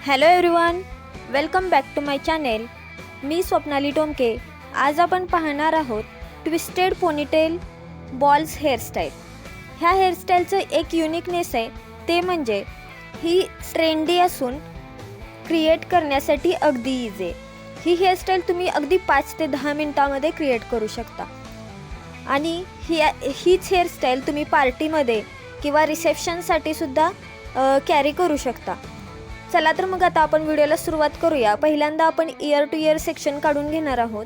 Hello everyone, welcome back to my channel. मी स्वप्नाली टोमके. आज आपण पाहणार आहोत ट्विस्टेड पोनीटेल बॉल्स हेअरस्टाईल. ह्या हेअरस्टाईलचं एक युनिकनेस आहे, ते म्हणजे ही ट्रेंडी असून क्रिएट करण्यासाठी अगदी इझी आहे. ही हेअरस्टाईल तुम्ही अगदी 5 ते 10 मिनटामध्ये क्रिएट करू शकता. आणि हीच हेअरस्टाईल तुम्ही पार्टीमध्ये किंवा रिसेप्शनसाठी सुद्धा कॅरी करू शकता. चला तर मग आता आपण व्हिडिओला सुरुवात करूया. पहिल्यांदा आपण इयर टू इयर सेक्शन काढून घेणार आहोत.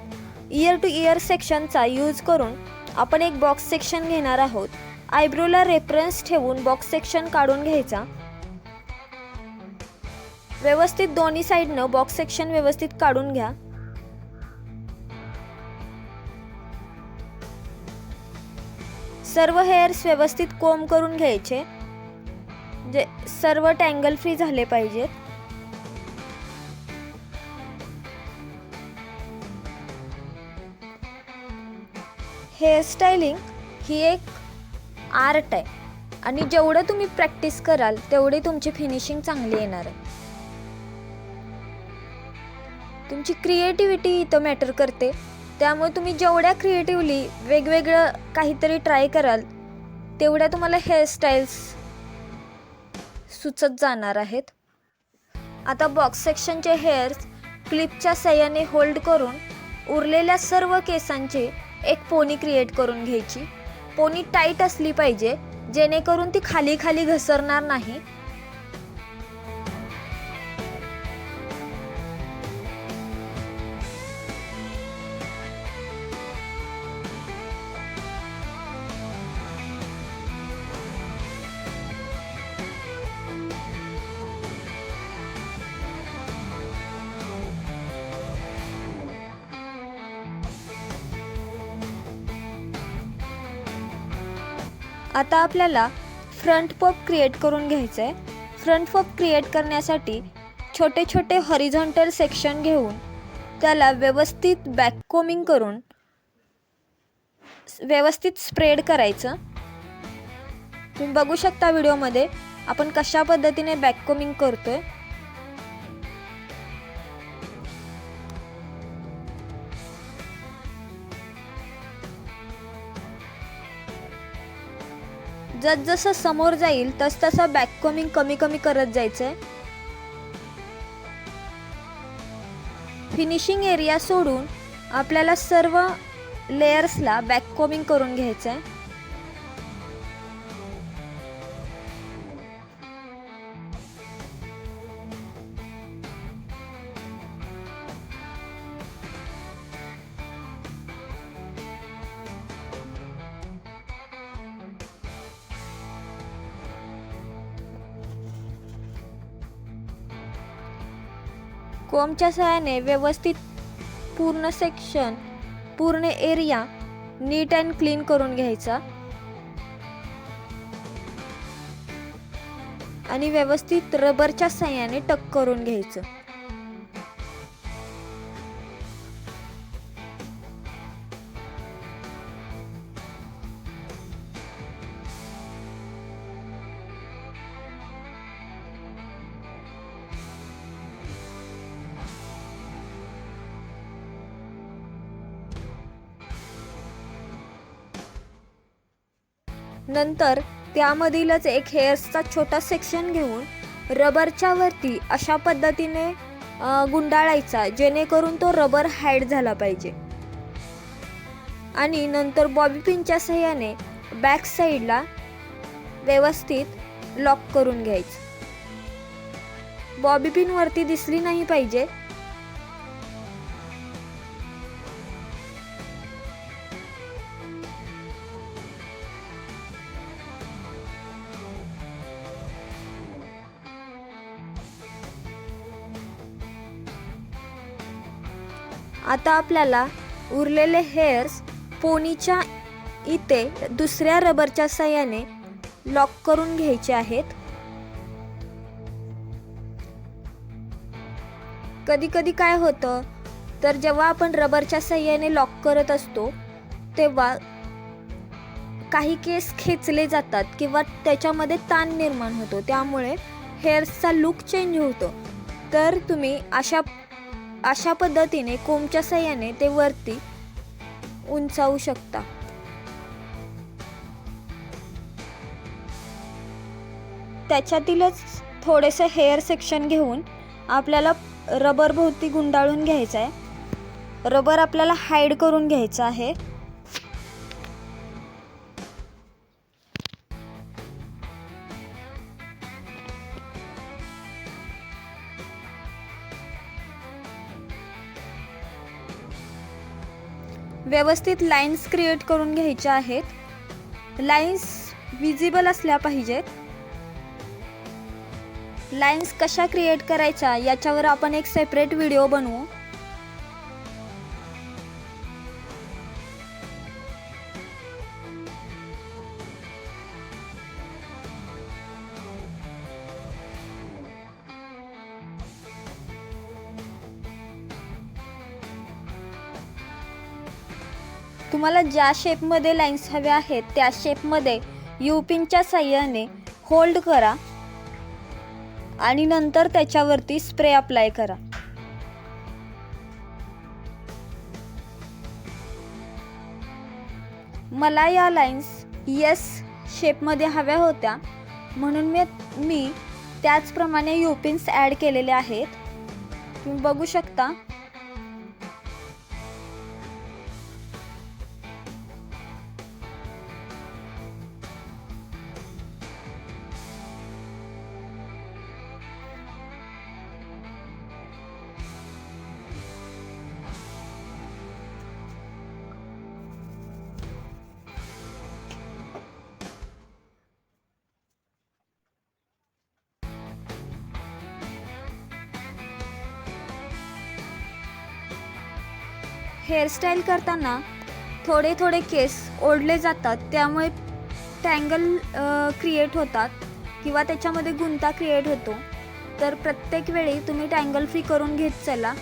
इयर टू इयर सेक्शनचा यूज करून आपण एक बॉक्स सेक्शन घेणार आहोत. आयब्रोला रेफरन्स ठेवून बॉक्स सेक्शन काढून घ्यायचा. व्यवस्थित दोन्ही साईडनं बॉक्स सेक्शन व्यवस्थित काढून घ्या. सर्व हेअर्स व्यवस्थित कोंब करून घ्यायचे, जे सर्व टँगल फ्री झाले पाहिजेत. हेअरस्टायलिंग ही एक आर्ट आहे आणि जेवढं तुम्ही प्रॅक्टिस कराल तेवढी तुमची फिनिशिंग चांगली येणार आहे. तुमची क्रिएटिव्हिटी इथं मॅटर करते. त्यामुळे तुम्ही जेवढ्या क्रिएटिव्हली वेगवेगळं काहीतरी ट्राय कराल तेवढ्या तुम्हाला हेअरस्टाईल्स सुचत जाणार आहेत. आता बॉक्स सेक्शनचे हेअर्स क्लिपच्या साहाय्याने होल्ड करून उरलेल्या सर्व केसांची एक पोनी क्रिएट करून घ्यायची. पोनी टाईट असली पाहिजे, जेणेकरून ती खाली खाली घसरणार नाही. आता आपल्याला फ्रंट पॉप क्रिएट करून घ्यायचं आहे. फ्रंट पॉप क्रिएट करण्यासाठी छोटे छोटे हॉरिझॉन्टल सेक्शन घेऊन त्याला व्यवस्थित बॅक कोमिंग करून व्यवस्थित स्प्रेड करायचं. तुम्ही बघू शकता व्हिडिओमध्ये आपण कशा पद्धतीने बॅक कोमिंग करतोय. जसं समोर जाईल तसं बॅक कोमिंग कमी कमी करत जायचंय. फिनिशिंग एरिया सोडून आपल्याला सर्व लेयर्सला बॅक कोमिंग करून घ्यायचंय. कोमच्या सहाय्याने व्यवस्थित पूर्ण एरिया नीट अँड क्लीन करून घ्यायचा आणि व्यवस्थित रबरच्या सहाय्याने टक करून घ्यायचं. नंतर त्यामधीलच एक हेअर्सचा छोटा सेक्शन घेऊन रबरच्या वरती अशा पद्धतीने गुंडाळायचा, जेणेकरून तो रबर हाईड झाला पाहिजे. आणि नंतर बॉबी पिनच्या सहाय्याने बॅक साईडला व्यवस्थित लॉक करून घ्यायचं. बॉबी पिन वरती दिसली नाही पाहिजे. आता आपल्याला उरलेले हेअर्स पोनीच्या इथे दुसऱ्या रबरच्या साहाय्याने लॉक करून घ्यायचे आहेत. कधी कधी काय होतं, तर जेव्हा आपण रबरच्या साहाय्याने लॉक करत असतो तेव्हा काही केस खेचले जातात किंवा त्याच्यामध्ये ताण निर्माण होतो. त्यामुळे हेअर्सचा लुक चेंज होतो. तर तुम्ही अशा पद्धतीने कोंबच्या साहाय्याने ते वरती उंचावू शकता. त्याच्यातीलच थोडेसे हेअर सेक्शन घेऊन आपल्याला रबर भोवती गुंडाळून घ्यायचं आहे. रबर आपल्याला हाईड करून घ्यायचं आहे. व्यवस्थित लाईन्स क्रिएट करून घ्यायच्या आहेत. लाईन्स विजिबल असल्या पाहिजेत. लाईन्स कशा क्रिएट करायच्या याच्यावर आपण एक सेपरेट व्हिडिओ बनवू. तुम्हाला ज्या शेपमध्ये लाईन्स हव्या आहेत त्या शेपमध्ये U-पिनच्या साहाय्याने होल्ड करा आणि नंतर त्याच्यावरती स्प्रे अप्लाय करा. मला या लाईन्स S शेपमध्ये हव्या होत्या म्हणून मी त्याचप्रमाणे U-पिन्स ॲड केलेले आहेत. तुम्ही बघू शकता. हेअरस्टाईल करताना थोडे थोडे केस ओढले जातात, त्यामुळे टँगल क्रिएट होतात किंवा त्याच्यामध्ये गुंता क्रिएट होतो. तर प्रत्येक वेळी तुम्ही टँगल फ्री करून घेत चला.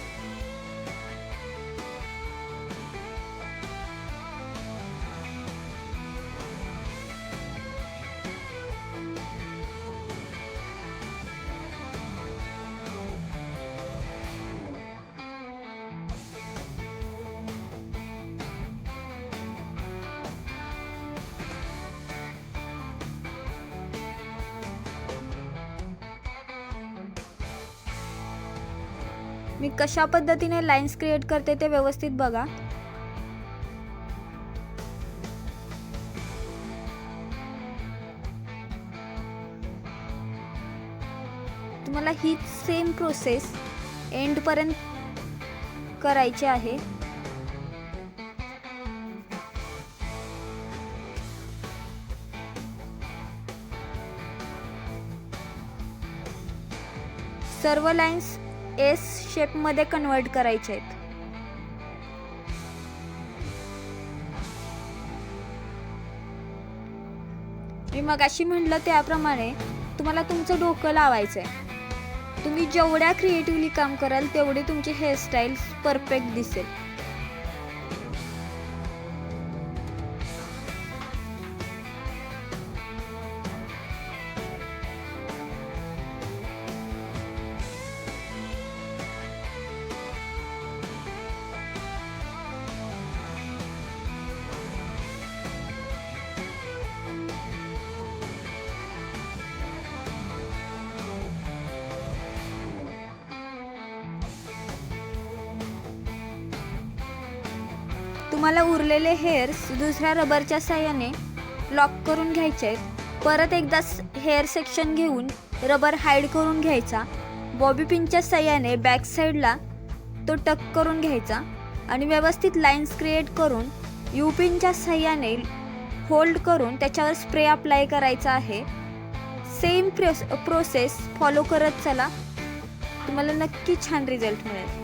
मी कशा पद्धतीने लाईन्स क्रिएट करते ते व्यवस्थित बघा. तुम्हाला हीच सेम प्रोसेस एंड पर्यंत करायची आहे. सर्व लाईन्स S शेपमध्ये कन्वर्ट करायचे आहेत. मी मगाशी म्हटलं त्याप्रमाणे तुम्हाला तुमचं डोकं लावायचं आहे. तुम्ही जेवढ्या क्रिएटिव्हली काम कराल तेवढी तुमची हेअरस्टाईल परफेक्ट दिसेल. तुम्हाला उरलेले हेअर्स दुसऱ्या रबरच्या साहाय्याने लॉक करून घ्यायचे आहेत. परत एकदा हेअर सेक्शन घेऊन रबर हाईड करून घ्यायचा. बॉबी पिनच्या साहाय्याने बॅक साईडला तो टक करून घ्यायचा आणि व्यवस्थित लाईन्स क्रिएट करून U-पिनच्या साहाय्याने होल्ड करून त्याच्यावर स्प्रे अप्लाय करायचा आहे. सेम प्रोसेस फॉलो करत चला. तुम्हाला नक्की छान रिझल्ट मिळेल.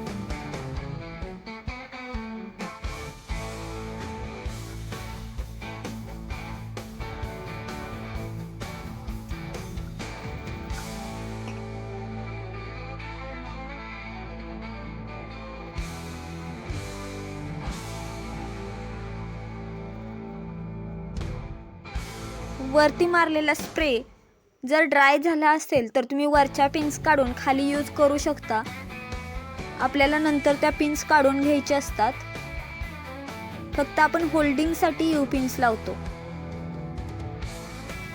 वरती मारलेला स्प्रे जर ड्राय झाला असेल तर तुम्ही वरच्या पिन्स काढून खाली यूज करू शकता. आपल्याला नंतर त्या पिन्स काढून घ्यायच्या असतात. फक्त आपण होल्डिंगसाठी यू पिन्स लावतो,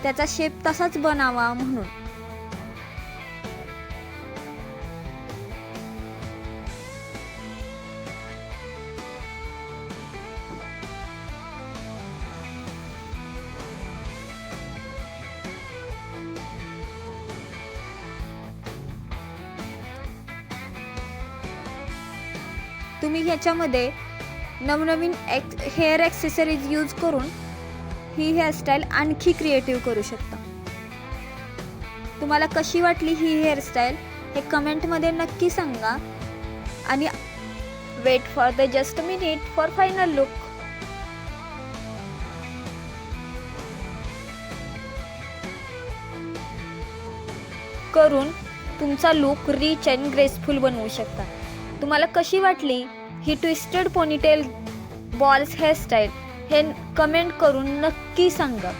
त्याचा शेप तसाच बनावा म्हणून. तुम्ही ह्याच्यामध्ये नवनवीन हेअर ॲक्सेसरीज यूज करून ही हेअरस्टाईल आणखी क्रिएटिव्ह करू शकता. तुम्हाला कशी वाटली ही हेअरस्टाईल हे कमेंटमध्ये नक्की सांगा. आणि wait for the just minute for final look. करून तुमचा लुक रिच अँड ग्रेसफुल बनवू शकता. तुम्हाला कशी वाटली ही ट्विस्टेड पोनीटेल बॉल्स हेअरस्टाईल हे कमेंट करून नक्की सांगा.